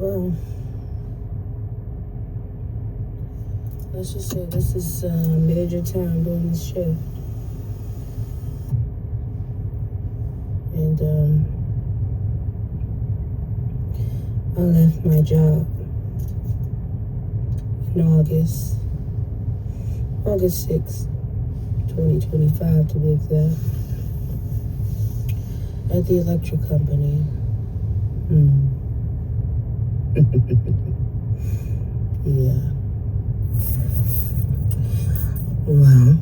Well, let's just say this is a major time during this shift. And I left my job in August 6th, 2025 to be exact, at the electric company. Yeah. Well,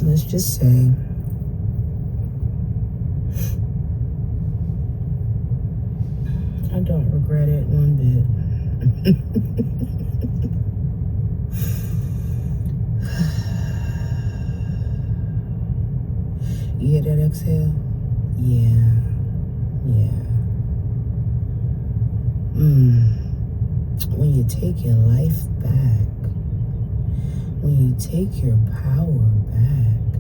let's just say I don't regret it one bit. You hear that exhale? Yeah. When you take your life back, when you take your power back,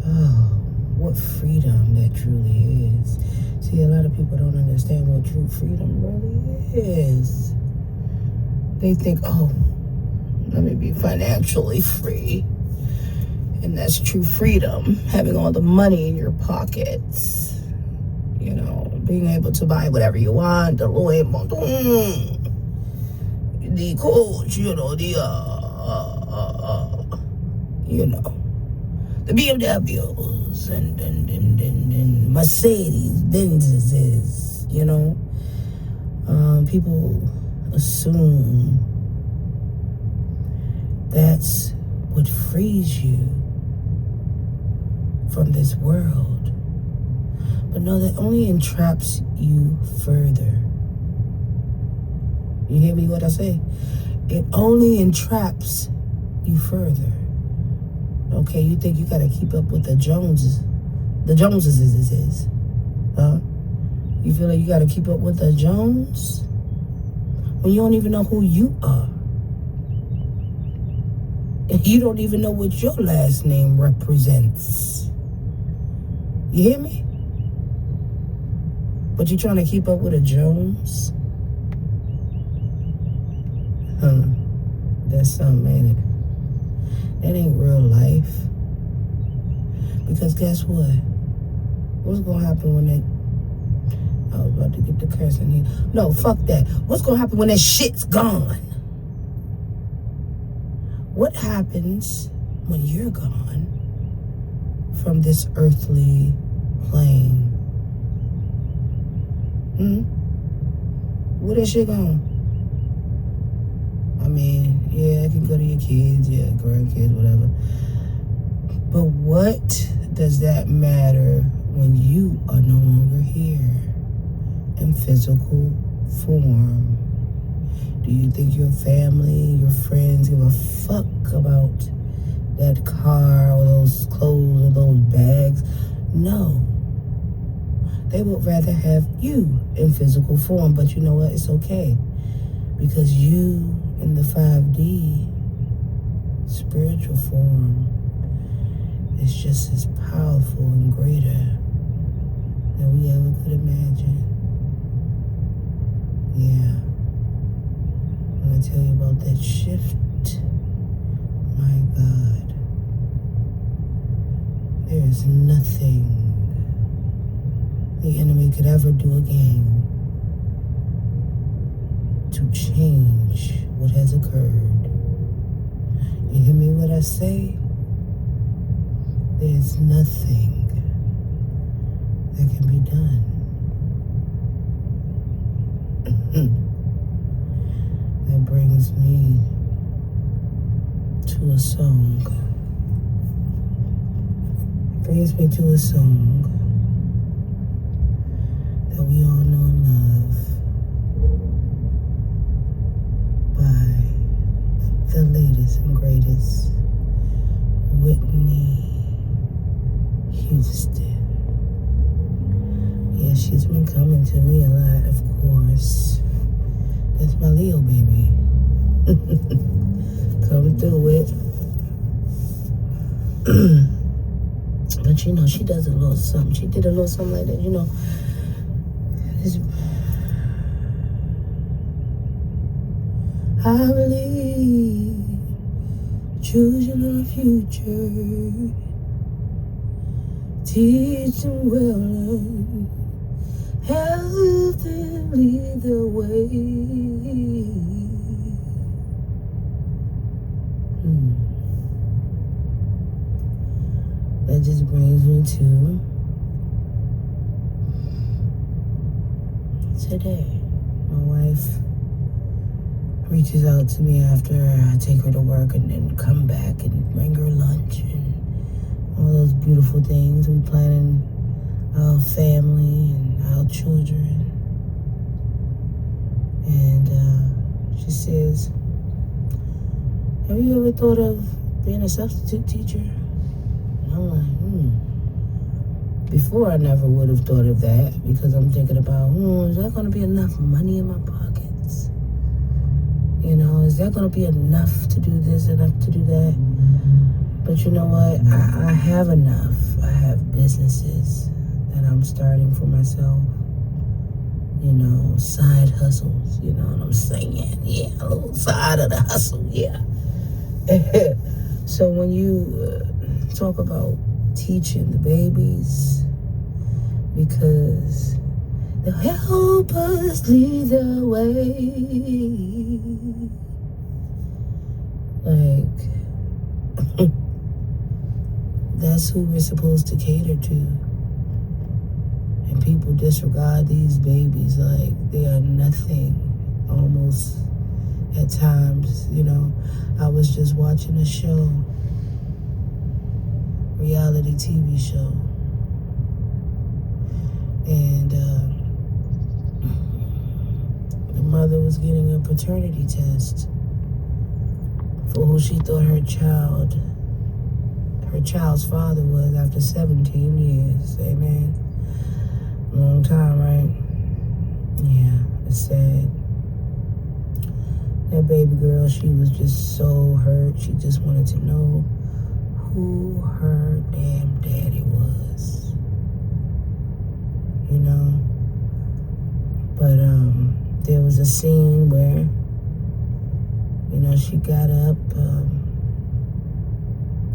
oh, what freedom that truly is. See, a lot of people don't understand what true freedom really is. They think, oh, let me be financially free. And that's true freedom, having all the money in your pockets. You know, being able to buy whatever you want, the Louis Vuitton, the Coach, you know, the BMWs and Mercedes Benzes, you know. People assume that's what frees you from this world. But no, that only entraps you further. You hear me what I say? It only entraps you further. Okay, you think you gotta keep up with the Joneses. The Joneses is. Huh? You feel like you gotta keep up with the Jones? When you don't even know who you are. And you don't even know what your last name represents. You hear me? But you're trying to keep up with a Jones? That's something, ain't it? That ain't real life. Because guess what? What's gonna happen when that... I was about to get the curse in here. No, fuck that. What's gonna happen when that shit's gone? What happens when you're gone from this earthly plane? Where that shit gone? I mean, yeah, it can go to your kids, yeah, grandkids, whatever. But what does that matter when you are no longer here in physical form? Do you think your family, your friends give a fuck about that car or those clothes or those bags? No. They would rather have you in physical form, but you know what? It's okay. Because you in the 5D spiritual form is just as powerful and greater than we ever could imagine. Yeah. I'm going to tell you about that shift. My God. There is nothing the enemy could ever do again to change what has occurred. You hear me what I say? There's nothing that can be done. That brings me to a song. Brings me to a song that we all know and love by the latest and greatest, Whitney Houston. Yeah, she's been coming to me a lot, of course. That's my Leo baby. Come through it. But you know, she does a little something. She did a little something like that, you know. I believe choosing our future. Teach them well, help them lead the way. That just brings me to today. My wife reaches out to me after I take her to work and then come back and bring her lunch and all those beautiful things. We planning our family and our children. And she says, have you ever thought of being a substitute teacher? And I'm like, Before I never would have thought of that because I'm thinking about, is that going to be enough money in my pockets? You know, is that going to be enough to do this, enough to do that? But you know what? I have enough. I have businesses that I'm starting for myself. You know, side hustles. You know what I'm saying? Yeah, a little side of the hustle, yeah. So when you talk about teaching the babies, because they'll help us lead the way. Like, that's who we're supposed to cater to. And people disregard these babies like they are nothing, almost at times. You know, I was just watching a show, reality TV show, and the mother was getting a paternity test for who she thought her child's father was after 17 years. Amen. Long time, right? Yeah, it's sad. That baby girl, she was just so hurt. She just wanted to know who her damn daddy was. You know? But there was a scene where, you know, she got up,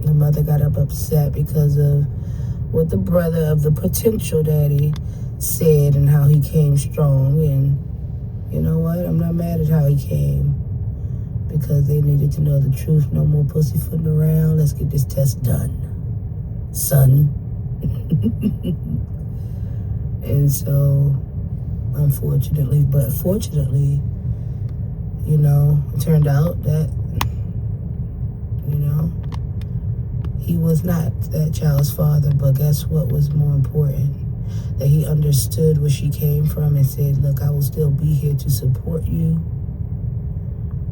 the mother got up upset because of what the brother of the potential daddy said and how he came strong. And you know what? I'm not mad at how he came because they needed to know the truth. No more pussyfooting around. Let's get this test done, son. And so, unfortunately, but fortunately, you know, it turned out that, you know, he was not that child's father. But guess what was more important? That he understood where she came from and said, look, I will still be here to support you.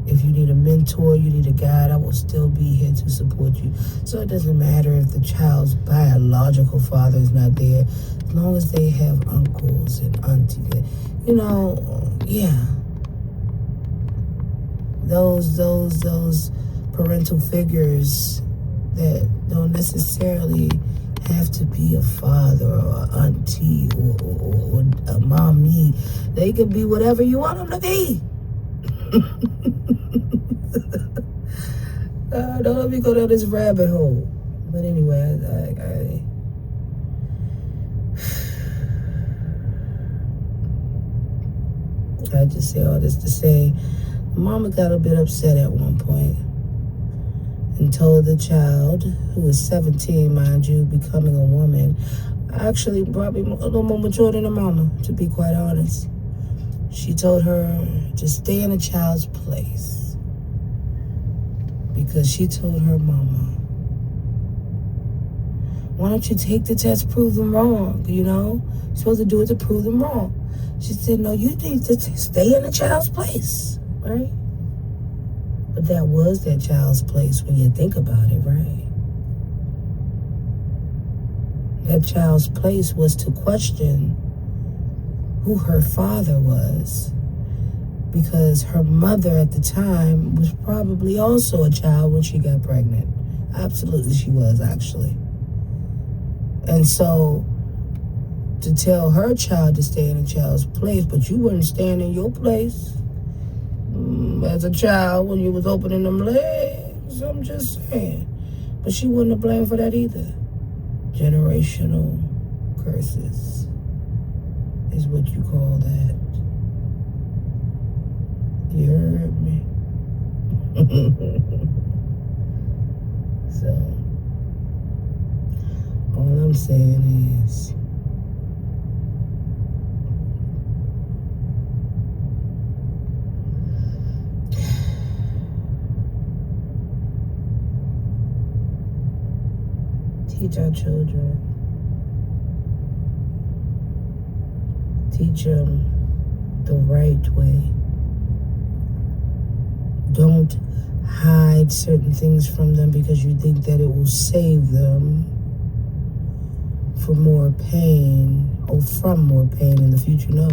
If you need a mentor, you need a guide, I will still be here to support you. So it doesn't matter if the child's biological father is not there, as long as they have uncles and aunties. You know, yeah. Those parental figures that don't necessarily have to be a father or an auntie or a mommy. They could be whatever you want them to be. Don't let me go down this rabbit hole. But anyway, I just say all this to say, Mama got a bit upset at one point and told the child, who was 17, mind you, becoming a woman, actually probably a little more mature than her mama, to be quite honest. She told her to stay in the child's place because she told her mama, why don't you take the test, prove them wrong, you know? You're supposed to do it to prove them wrong. She said, no, you need to stay in the child's place, right? But that was that child's place when you think about it, right? That child's place was to question who her father was, because her mother at the time was probably also a child when she got pregnant. Absolutely she was, actually. And so to tell her child to stay in a child's place, but you wouldn't stand in your place as a child when you was opening them legs. I'm just saying. But she wouldn't have blamed for that either. Generational curses is what you call that. You heard me? So, all I'm saying is, teach our children. Teach them the right way. Don't hide certain things from them because you think that it will save them from more pain or from more pain in the future. No.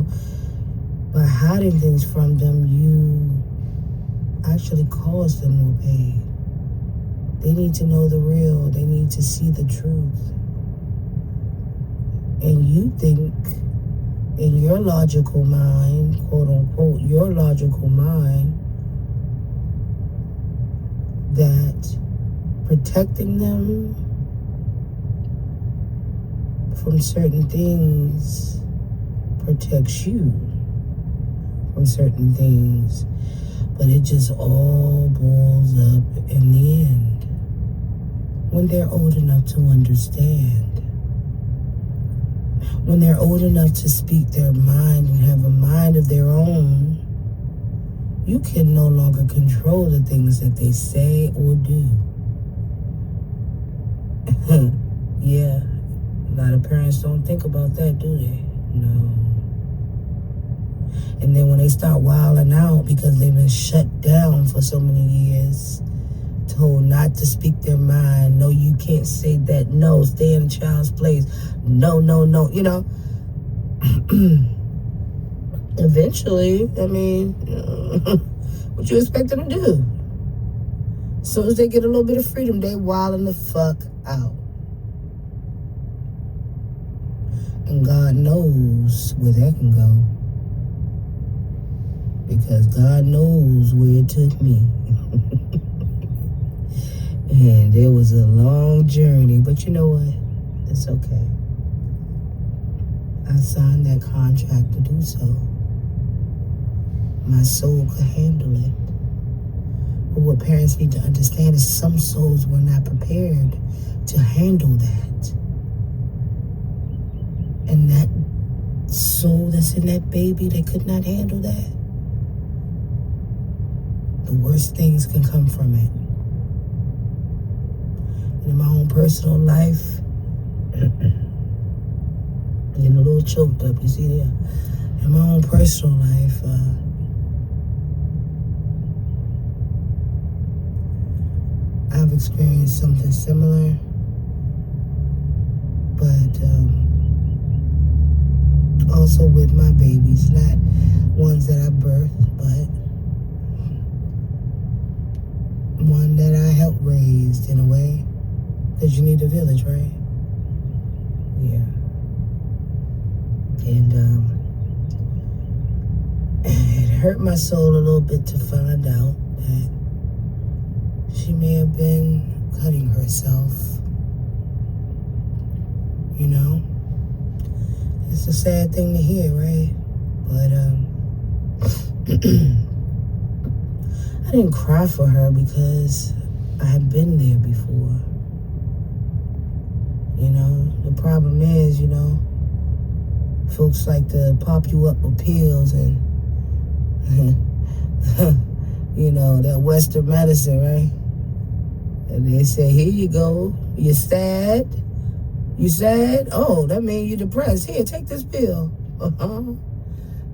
By hiding things from them, you actually cause them more pain. They need to know the real. They need to see the truth. And you think in your logical mind, quote unquote, your logical mind, that protecting them from certain things protects you from certain things. But it just all boils up in the end when they're old enough to understand. When they're old enough to speak their mind and have a mind of their own, you can no longer control the things that they say or do. Yeah, a lot of parents don't think about that, do they? No. And then when they start wilding out because they've been shut down for so many years, told not to speak their mind, no, you can't say that, no, stay in a child's place, no, you know. Eventually, I mean, what you expect them to do? As soon as they get a little bit of freedom, they wilding the fuck out. And God knows where that can go. Because God knows where it took me. And it was a long journey, but you know what? It's okay. I signed that contract to do so. My soul could handle it. But what parents need to understand is some souls were not prepared to handle that. And that soul that's in that baby that could not handle that, the worst things can come from it. And in my own personal life, getting a little choked up, you see there? In my own personal life, I've experienced something similar, but also with my babies, not ones that I birthed, but one that I helped raise in a way, because you need a village, right? Yeah. And it hurt my soul a little bit to find out that she may have been cutting herself. You know? It's a sad thing to hear, right? But I didn't cry for her because I had been there before. You know, the problem is, you know, folks like to pop you up with pills and, you know, that Western medicine, right? And they say, here you go. You sad? You sad? Oh, that means you're depressed. Here, take this pill.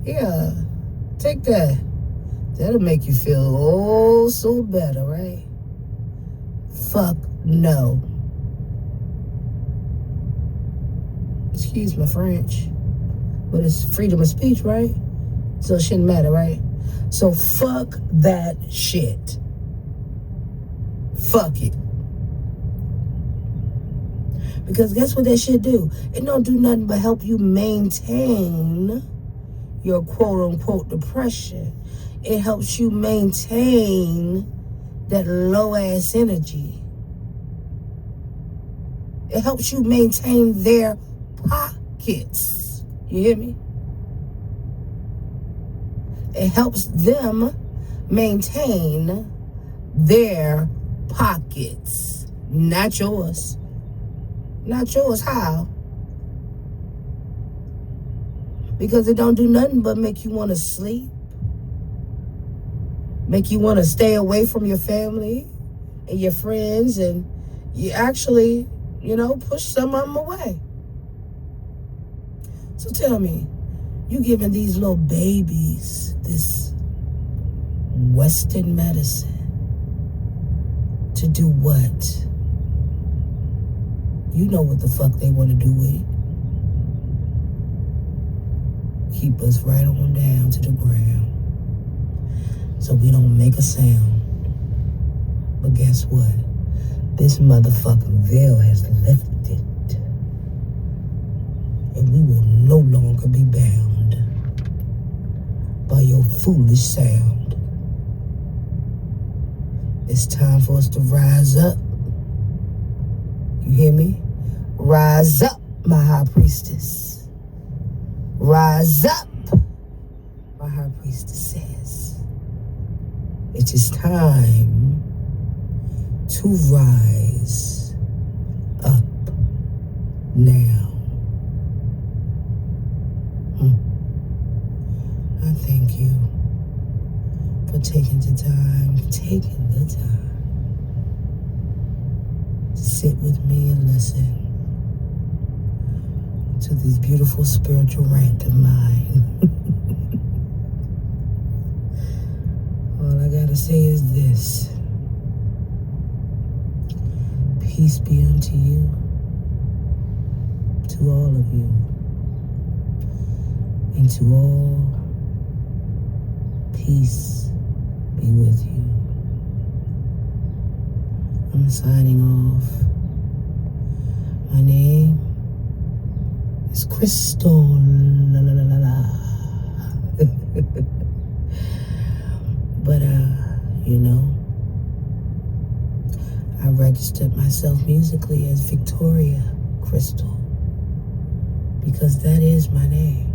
Yeah, take that. That'll make you feel oh so better, right? Fuck no. Excuse my French. But it's freedom of speech, right? So it shouldn't matter, right? So fuck that shit. Fuck it. Because guess what that shit do? It don't do nothing but help you maintain your quote-unquote depression. It helps you maintain that low-ass energy. It helps you maintain their pockets. You hear me? It helps them maintain their pockets. Not yours. Not yours. How? Because it don't do nothing but make you want to sleep. Make you want to stay away from your family and your friends, and you actually, push some of them away. So tell me, you giving these little babies this Western medicine to do what? You know what the fuck they want to do with it. Keep us right on down to the ground so we don't make a sound. But guess what? This motherfucking veil has lifted, and we will no longer be bound by your foolish sound. It's time for us to rise up. You hear me? Rise up, my high priestess. Rise up, my high priestess says. It is time to rise up now. I thank you for taking the time to sit with me and listen to this beautiful spiritual rant of mine. All I gotta say is this. Peace be unto you, to all of you, and to all, peace be with you. I'm signing off. My name is Crystal. La, la, la, la, la. But, I registered myself musically as Victoria Crystal because that is my name.